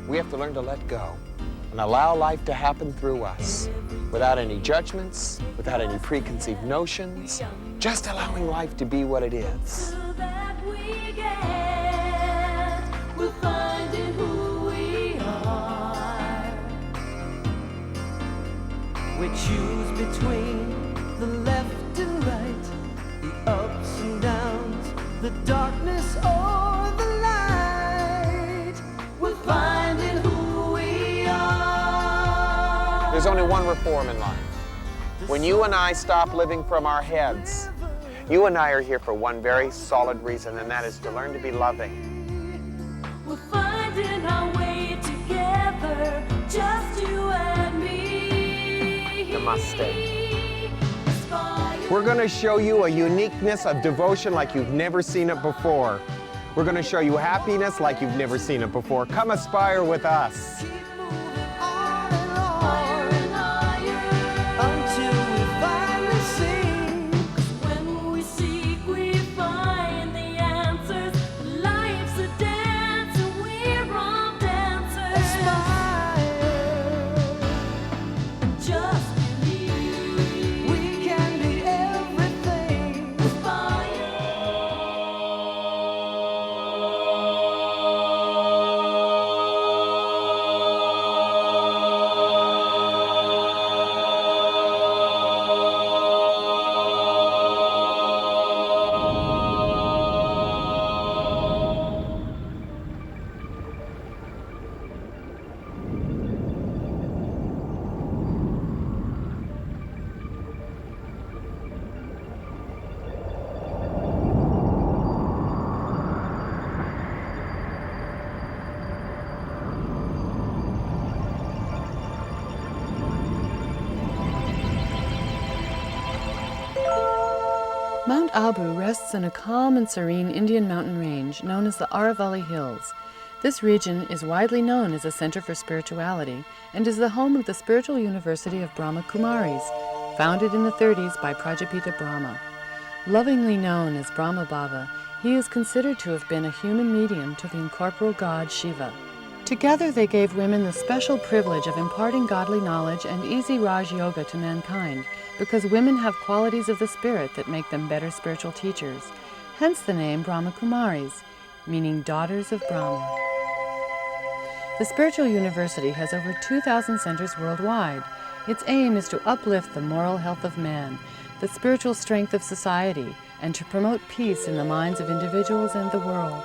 We have to learn to let go and allow life to happen through us without any judgments, without any preconceived notions, just allowing life to be what it is. We're finding who we are. We choose between the left and right, the ups and downs, the darkness or the light. We're finding who we are. There's only one reform in life. When you and I stop living from our heads, you and I are here for one very solid reason, and that is to learn to be loving. We're finding our way together, just you and me. Namaste. We're going to show you a uniqueness of devotion like you've never seen it before. We're going to show you happiness like you've never seen it before. Come aspire with us. Mount Abu rests in a calm and serene Indian mountain range known as the Aravalli Hills. This region is widely known as a center for spirituality and is the home of the Spiritual University of Brahma Kumaris, founded in the 30s by Prajapita Brahma. Lovingly known as Brahma Baba, he is considered to have been a human medium to the incorporeal god Shiva. Together they gave women the special privilege of imparting godly knowledge and easy Raj Yoga to mankind, because women have qualities of the spirit that make them better spiritual teachers. Hence the name Brahma Kumaris, meaning daughters of Brahma. The Spiritual University has over 2,000 centers worldwide. Its aim is to uplift the moral health of man, the spiritual strength of society, and to promote peace in the minds of individuals and the world.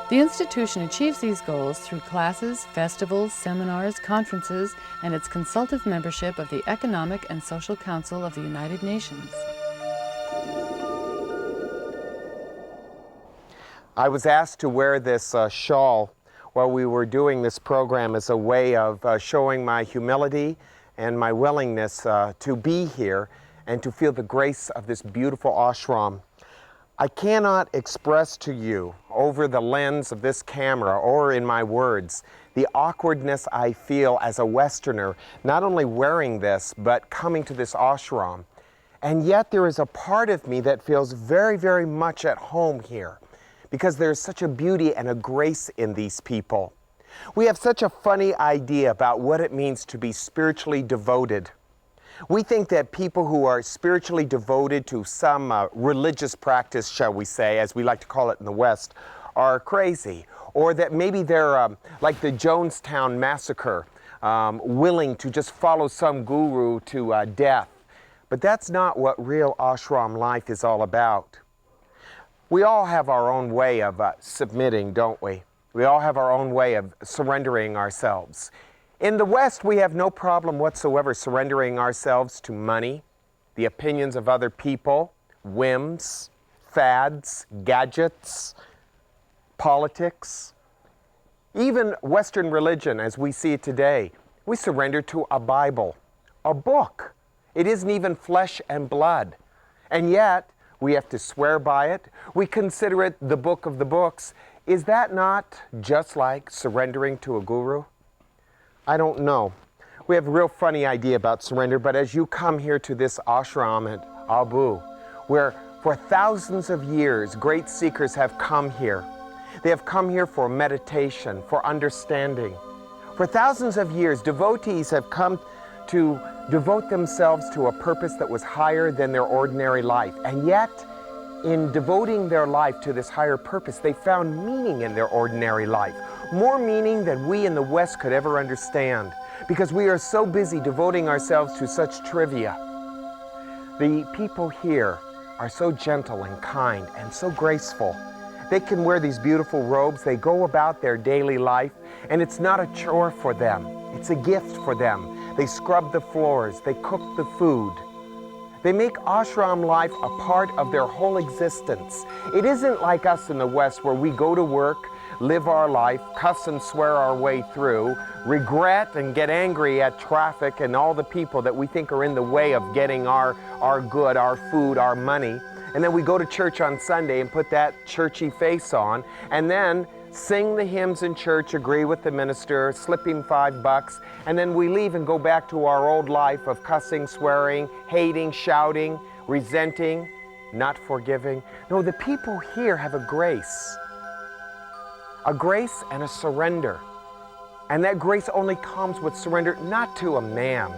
The institution achieves these goals through classes, festivals, seminars, conferences, and its consultative membership of the Economic and Social Council of the United Nations. I was asked to wear this shawl while we were doing this program as a way of showing my humility and my willingness to be here and to feel the grace of this beautiful ashram. I cannot express to you over the lens of this camera or in my words the awkwardness I feel as a Westerner, not only wearing this, but coming to this ashram. And yet there is a part of me that feels very, very much at home here, because there's such a beauty and a grace in these people. We have such a funny idea about what it means to be spiritually devoted. We think that people who are spiritually devoted to some religious practice, shall we say, as we like to call it in the West, are crazy, or that maybe they're like the Jonestown Massacre, willing to just follow some guru to death. But that's not what real ashram life is all about. We all have our own way of submitting, don't we? We all have our own way of surrendering ourselves. In the West, we have no problem whatsoever surrendering ourselves to money, the opinions of other people, whims, fads, gadgets, politics. Even Western religion, as we see it today, we surrender to a Bible, a book. It isn't even flesh and blood. And yet, we have to swear by it. We consider it the book of the books. Is that not just like surrendering to a guru? I don't know. We have a real funny idea about surrender, but as you come here to this ashram at Abu, where for thousands of years great seekers have come here. They have come here for meditation, for understanding. For thousands of years, devotees have come to devote themselves to a purpose that was higher than their ordinary life. And yet, in devoting their life to this higher purpose, they found meaning in their ordinary life. More meaning than we in the West could ever understand, because we are so busy devoting ourselves to such trivia. The people here are so gentle and kind and so graceful. They can wear these beautiful robes. They go about their daily life, and it's not a chore for them. It's a gift for them. They scrub the floors. They cook the food. They make ashram life a part of their whole existence. It isn't like us in the West, where we go to work, live our life, cuss and swear our way through, regret and get angry at traffic and all the people that we think are in the way of getting our good, our food, our money. And then we go to church on Sunday and put that churchy face on, and then sing the hymns in church, agree with the minister, slip him $5, and then we leave and go back to our old life of cussing, swearing, hating, shouting, resenting, not forgiving. No, the people here have a grace and a surrender. And that grace only comes with surrender, not to a man.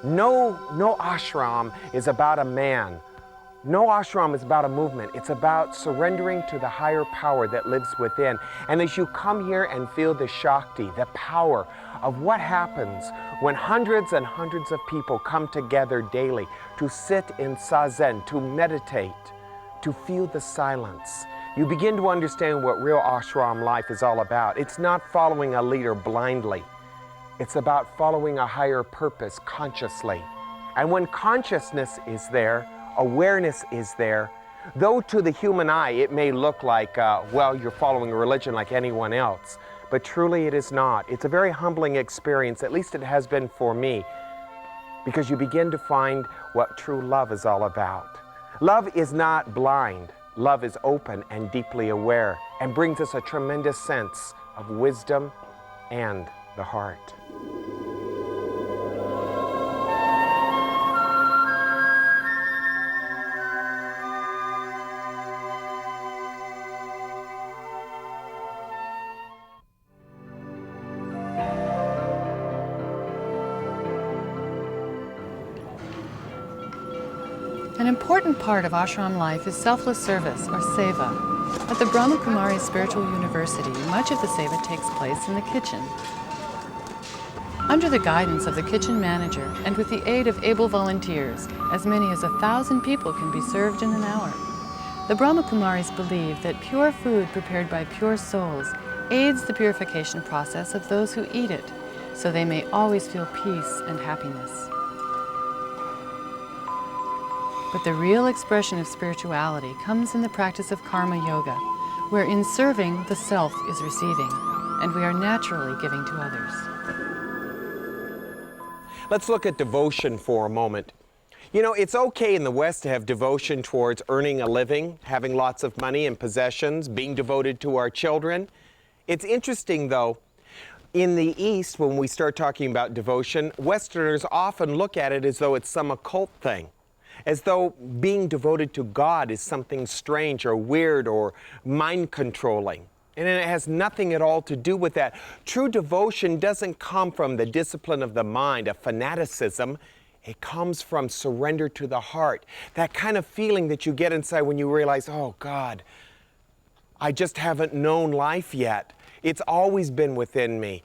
No ashram is about a man. No ashram is about a movement. It's about surrendering to the higher power that lives within. And as you come here and feel the Shakti, the power of what happens when hundreds and hundreds of people come together daily to sit in zazen, to meditate, to feel the silence, you begin to understand what real ashram life is all about. It's not following a leader blindly. It's about following a higher purpose consciously. And when consciousness is there, awareness is there, though to the human eye it may look like, well, you're following a religion like anyone else, but truly it is not. It's a very humbling experience, at least it has been for me, because you begin to find what true love is all about. Love is not blind. Love is open and deeply aware, and brings us a tremendous sense of wisdom and the heart. An important part of ashram life is selfless service, or seva. At the Brahma Kumari Spiritual University, much of the seva takes place in the kitchen. Under the guidance of the kitchen manager and with the aid of able volunteers, as many as 1,000 people can be served in an hour. The Brahma Kumaris believe that pure food prepared by pure souls aids the purification process of those who eat it, so they may always feel peace and happiness. But the real expression of spirituality comes in the practice of karma yoga, where in serving, the self is receiving, and we are naturally giving to others. Let's look at devotion for a moment. You know, it's okay in the West to have devotion towards earning a living, having lots of money and possessions, being devoted to our children. It's interesting, though, in the East, when we start talking about devotion, Westerners often look at it as though it's some occult thing, as though being devoted to God is something strange or weird or mind-controlling. And it has nothing at all to do with that. True devotion doesn't come from the discipline of the mind, a fanaticism. It comes from surrender to the heart. That kind of feeling that you get inside when you realize, oh God, I just haven't known life yet. It's always been within me.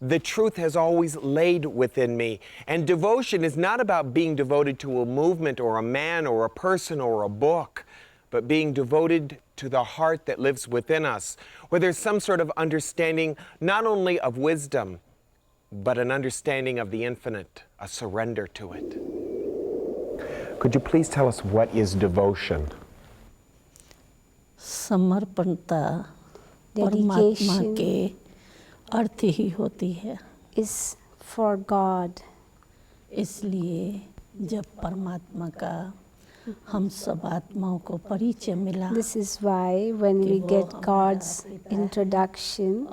The truth has always laid within me. And devotion is not about being devoted to a movement or a man or a person or a book, but being devoted to the heart that lives within us, where there's some sort of understanding not only of wisdom, but an understanding of the infinite, a surrender to it. Could you please tell us what is devotion? समर्पणता परमात्मा के अर्थ ही होती है. Is for God. इसलिए जब परमात्मा का हम सब आत्माओं को परिचय मिला, This is why when we get God's introduction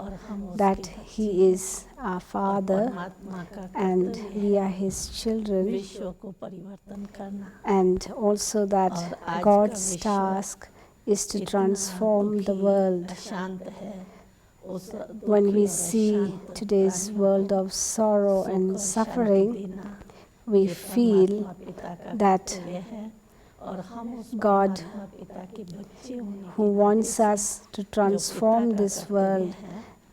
that He is our Father and we are His children, विश्व को परिवर्तन करना, and also that God's task is to transform the world, शांत है, when we see today's world of sorrow and suffering, we feel that God, who wants us to transform this world,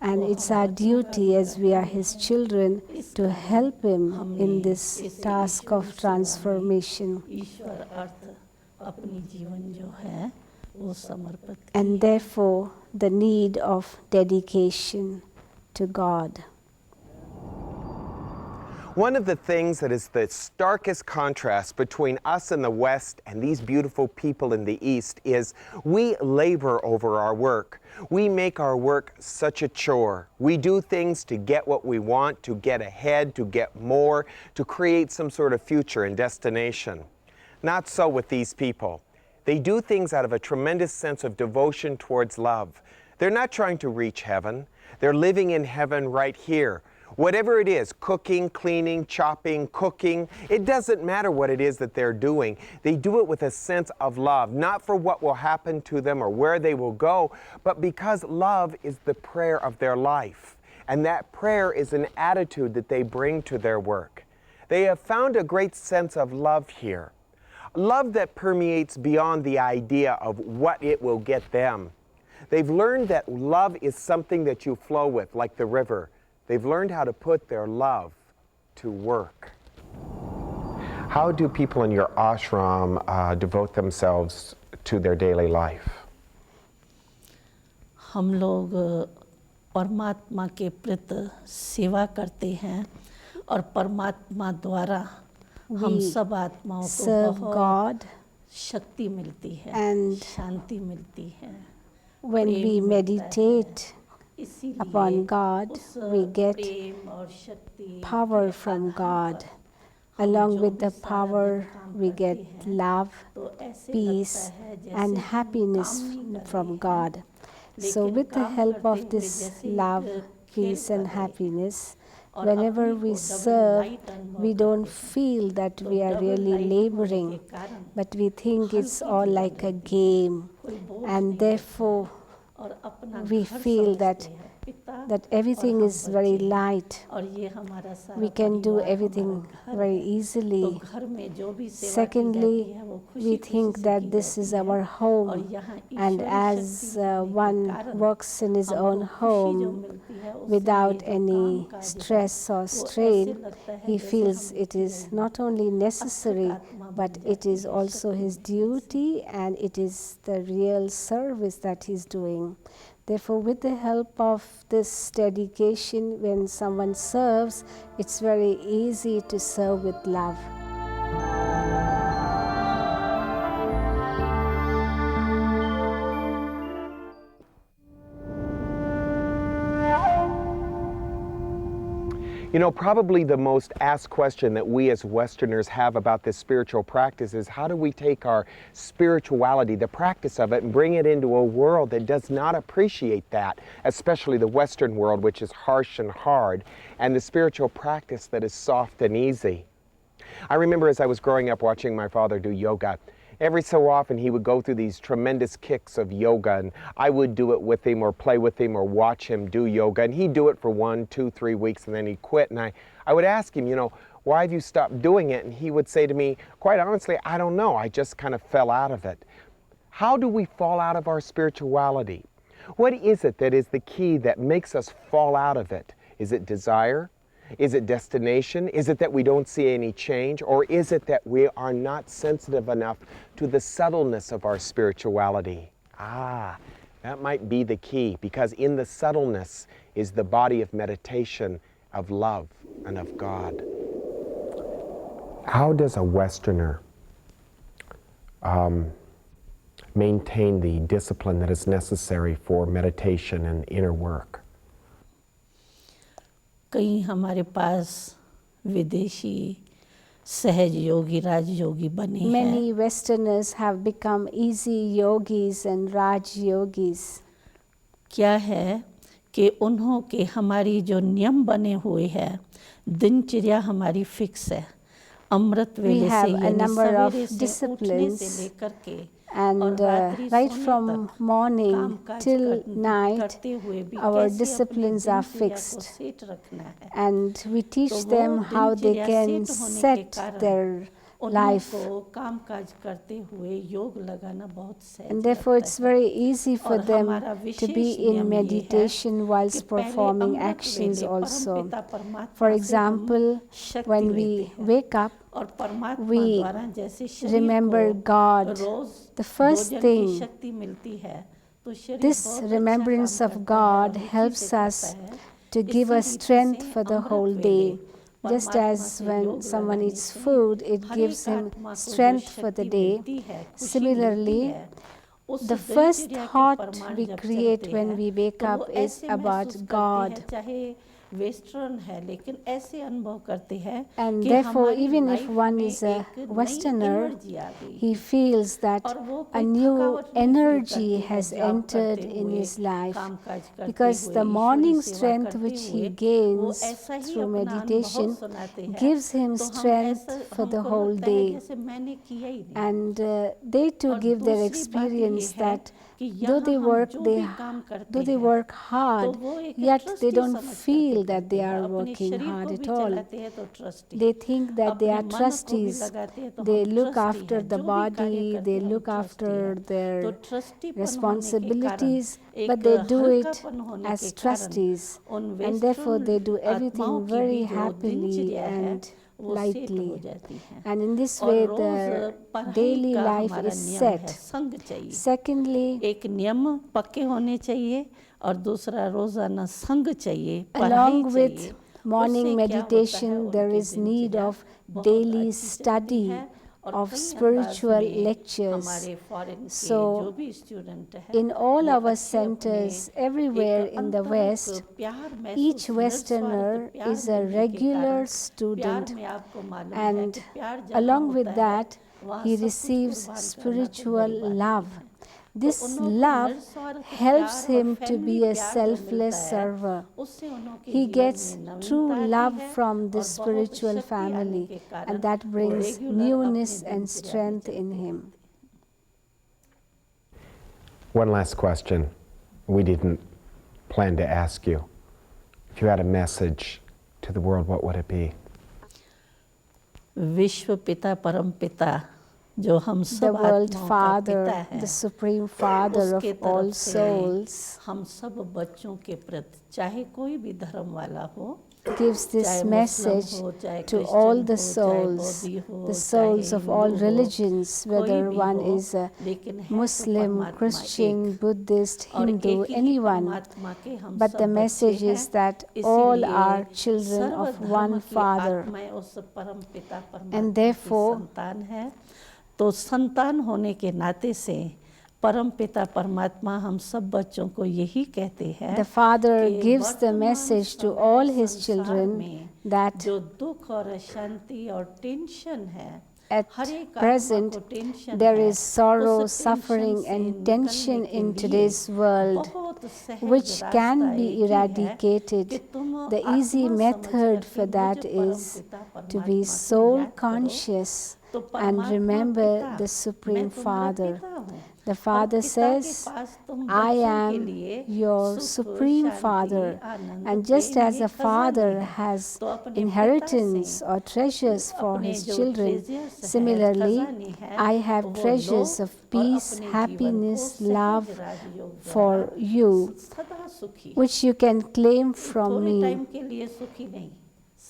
and it's our duty as we are His children to help Him in this task of transformation. And therefore, the need of dedication to God. One of the things that is the starkest contrast between us in the West and these beautiful people in the East is we labor over our work. We make our work such a chore. We do things to get what we want, to get ahead, to get more, to create some sort of future and destination. Not so with these people. They do things out of a tremendous sense of devotion towards love. They're not trying to reach heaven. They're living in heaven right here. Whatever it is, cooking, cleaning, chopping, cooking, it doesn't matter what it is that they're doing. They do it with a sense of love, not for what will happen to them or where they will go, but because love is the prayer of their life. And that prayer is an attitude that they bring to their work. They have found a great sense of love here. Love that permeates beyond the idea of what it will get them. They've learned that love is something that you flow with, like the river. They've learned how to put their love to work. How do people in your ashram devote themselves to their daily life? हम लोग परमात्मा के प्रति सेवा करते हैं और परमात्मा द्वारा हम सब आत्माओं को बहुत शक्ति मिलती है, शांति मिलती है. When we meditate upon God, we get power from God. Along with the power, we get love, peace, and happiness from God. So with the help of this love, peace, and happiness, whenever we serve, we don't feel that we are really laboring, but we think it's all like a game, and therefore we feel that everything is very light. We can do everything very easily. Secondly, we think that this is our home, and as one works in his own home without any stress or strain, he feels it is not only necessary, but it is also his duty, and it is the real service that he's doing. Therefore, with the help of this dedication, when someone serves, it's very easy to serve with love. You know, probably the most asked question that we as Westerners have about this spiritual practice is how do we take our spirituality, the practice of it, and bring it into a world that does not appreciate that, especially the Western world, which is harsh and hard, and the spiritual practice that is soft and easy. I remember as I was growing up watching my father do yoga. Every so often he would go through these tremendous kicks of yoga, and I would do it with him or play with him or watch him do yoga, and he'd do it for 1, 2, 3 weeks and then he'd quit, and I would ask him, you know, why have you stopped doing it? And he would say to me, quite honestly, I don't know, I just kind of fell out of it. How do we fall out of our spirituality? What is it that is the key that makes us fall out of it? Is it desire? Is it destination? Is it that we don't see any change? Or is it that we are not sensitive enough to the subtleness of our spirituality? That might be the key, because in the subtleness is the body of meditation, of love, and of God. How does a Westerner maintain the discipline that is necessary for meditation and inner work? कई हमारे पास विदेशी सहज योगी राजयोगी बने हैं. Many Westerners have become easy yogis and Raj yogis. क्या है कि उन्हों के हमारी जो नियम बने हुए हैं, दिनचर्या हमारी फिक्स है. अमृत वेले से यानी सवेरे से उठने से लेकर के And right from morning till night, our disciplines are fixed. And we teach them how they can set their life. And therefore, it's very easy for them to be in meditation whilst performing actions also. For example, when we wake up, we remember God. The first thing, this remembrance of God helps us to give us strength for the whole day. Just as when someone eats food, it gives him strength for the day. Similarly, the first thought we create when we wake up is about God. And therefore, even if one is a Westerner, he feels that a new energy has entered in his life, because the morning strength which he gains through meditation gives him strength for the whole day. And they too give their experience that though they work hard, yet they don't feel that they are working hard at all. They think that they are trustees. They look after the body, they look after their responsibilities, but they do it as trustees. And therefore they do everything very happily and lightly. And in this way, the daily life is set. Secondly, along with morning meditation, there is need of daily study of spiritual lectures. So, in all our centers, everywhere in the West, each Westerner is a regular student, and along with that, he receives spiritual love. This love helps him to be a selfless server. He gets true love from this spiritual family, and that brings newness and strength in him. One last question we didn't plan to ask you. If you had a message to the world, what would it be? विश्व पिता परम पिता जो हम The सब world आत्माओं का Father, पिता है, the Supreme Father of उसके all तरफ से souls, हम सब बच्चों के प्रति, चाहे कोई भी धर्म वाला हो, gives this चाहे मुस्लिम message हो, चाहे to क्रिश्चियन all the हो, चाहे souls, बौद्धी हो, the चाहे souls of all हिंदू हो, religions, कोई whether भी one हो, is a लेकिन है तो Muslim, परमात्मा Christian, एक। Buddhist, और Hindu, एक ही anyone. परमात्मा के हम But सब the बच्चे message हैं, is that all इसीलिए are children सर्व of धर्म one की Father. आत्माएं उस परम पिता परमात्मा And की therefore, संतान है। तो संतान होने के नाते से परम पिता परमात्मा हम सब बच्चों को यही कहते हैं the Father कि gives the वर्तमान message to समय all His संसार children में that जो दुख और अशांति और टेंशन है, at हर एक आत्मा present को टेंशन there है, is sorrow, उस टेंशन suffering से and tension निकलने के in लिए today's world, बहुत सहज which रास्ता can be एक ही है eradicated. कि तुम The easy आत्मा method समझ for करके that मुझे परम is पिता to be परमात्मा को soul याद करो, conscious तो and परमात्मा remember पिता, the मैं Supreme तुम्हारा Father. पिता हूँ। The और Father पिता के says, पास तुम I बच्चों के am लिए your सुख, Supreme Shanti, Father. Anand, And just Prem, as ये a खजाने father हैं। has तो अपने पिता inheritance से or treasures for अपने his जो children, treasures हैं, similarly, खजाने हैं, I have वो लो treasures of और peace, अपने जीवन को happiness, सहज love राजयोग द्वारा for you, सदा सुखी, which you can claim from थोड़े me. टाइम के लिए सुखी नहीं,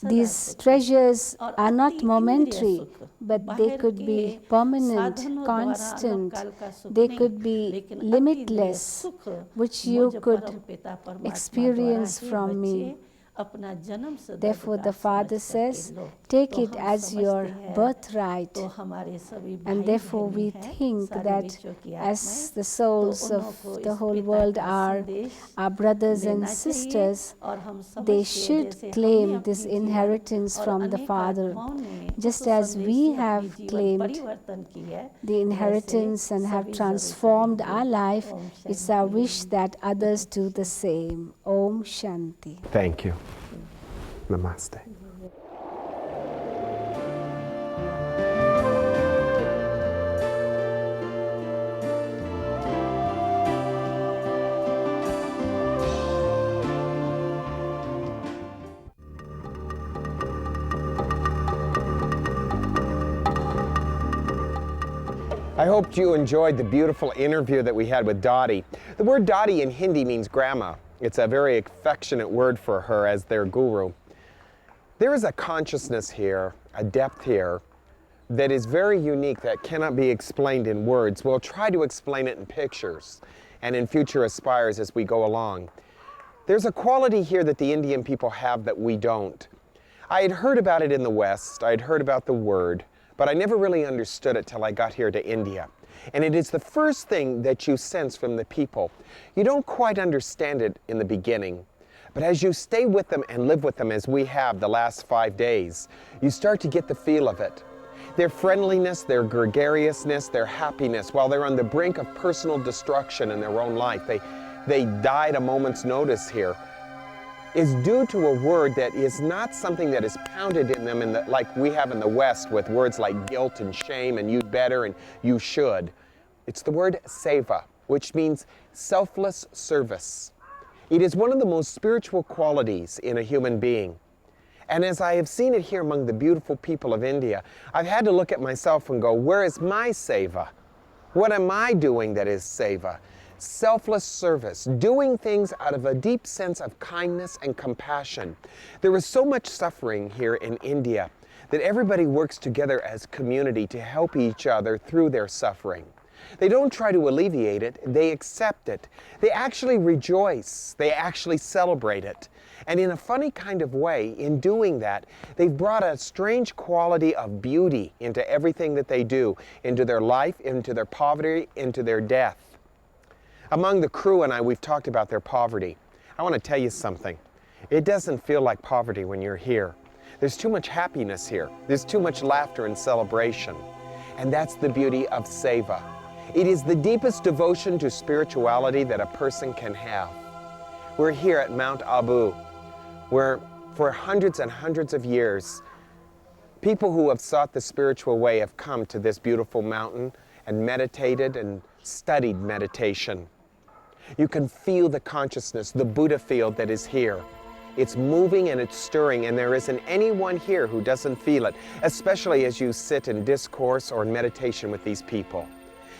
सदा These सुखी। treasures और are not अति इंद्रिय momentary, सुख, but they बाहर could के be permanent, साधनों द्वारा constant. अल्पकाल का सुख They नहीं, could be लेकिन अति इंद्रिय limitless, सुख which you मुझ could परम पिता परमात्मा experience द्वारा हे from me. बच्चे अपना जन्म सिद्ध Therefore, the अधिकार Father समझ करके says, लो। take तो it हम as your समझते हैं, birthright. तो हमारे सभी And भाई therefore, बहनें we हैं, think सारे that विश्व की as आत्माएं, the तो souls उनको of the इस whole पिता world का are संदेश our brothers and लेना चाहिए sisters, और हम they समझते हैं should जैसे हमने claim this अपनी जीवन inheritance और from the अनेक Father. आत्माओं ने Just उस as संदेश we से अपनी have जीवन claimed परिवर्तन की है, the वैसे inheritance and have सभी जरूर transformed करेंगे। our life, Om it's our Shanti. wish that others do the same. Om Shanti. Thank you. Namaste. I hoped you enjoyed the beautiful interview that we had with Dottie. The word Dottie in Hindi means grandma. It's a very affectionate word for her as their guru. There is a consciousness here, a depth here, that is very unique, that cannot be explained in words. We'll try to explain it in pictures and in future aspires as we go along. There's a quality here that the Indian people have that we don't. I had heard about it in the West, I had heard about the word, but I never really understood it till I got here to India. And it is the first thing that you sense from the people. You don't quite understand it in the beginning, but as you stay with them and live with them as we have the last 5 days, you start to get the feel of it. Their friendliness, their gregariousness, their happiness, while they're on the brink of personal destruction in their own life, they die at a moment's notice here, is due to a word that is not something that is pounded in them like we have in the West with words like guilt and shame and you'd better and you should. It's the word seva, which means selfless service. It is one of the most spiritual qualities in a human being. And as I have seen it here among the beautiful people of India, I've had to look at myself and go, where is my seva? What am I doing that is seva? Selfless service, doing things out of a deep sense of kindness and compassion. There is so much suffering here in India that everybody works together as community to help each other through their suffering. They don't try to alleviate it, they accept it. They actually rejoice, they actually celebrate it. And in a funny kind of way, in doing that, they've brought a strange quality of beauty into everything that they do, into their life, into their poverty, into their death. Among the crew and I, we've talked about their poverty. I want to tell you something. It doesn't feel like poverty when you're here. There's too much happiness here. There's too much laughter and celebration. And that's the beauty of seva. It is the deepest devotion to spirituality that a person can have. We're here at Mount Abu, where for hundreds and hundreds of years, people who have sought the spiritual way have come to this beautiful mountain and meditated and studied meditation. You can feel the consciousness, the Buddha field that is here. It's moving and it's stirring, and there isn't anyone here who doesn't feel it, especially as you sit in discourse or in meditation with these people.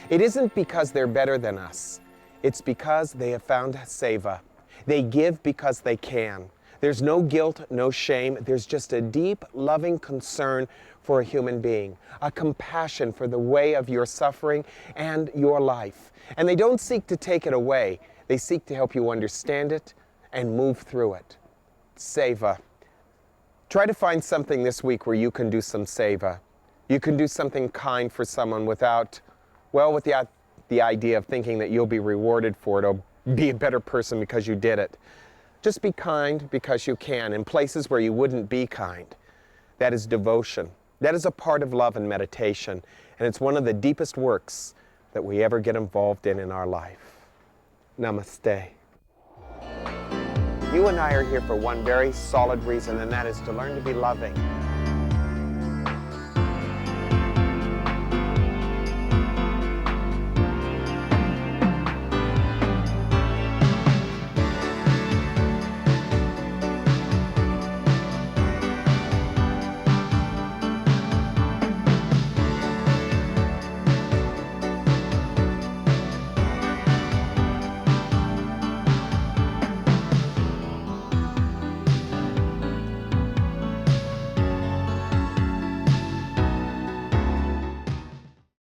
It isn't because they're better than us. It's because they have found seva. They give because they can. There's no guilt, no shame. There's just a deep, loving concern for a human being, a compassion for the way of your suffering and your life. And they don't seek to take it away. They seek to help you understand it and move through it. Seva. Try to find something this week where you can do some seva. You can do something kind for someone without, well, with the idea of thinking that you'll be rewarded for it or be a better person because you did it. Just be kind because you can in places where you wouldn't be kind. That is devotion. That is a part of love and meditation, and it's one of the deepest works that we ever get involved in our life. Namaste. You and I are here for one very solid reason, and that is to learn to be loving.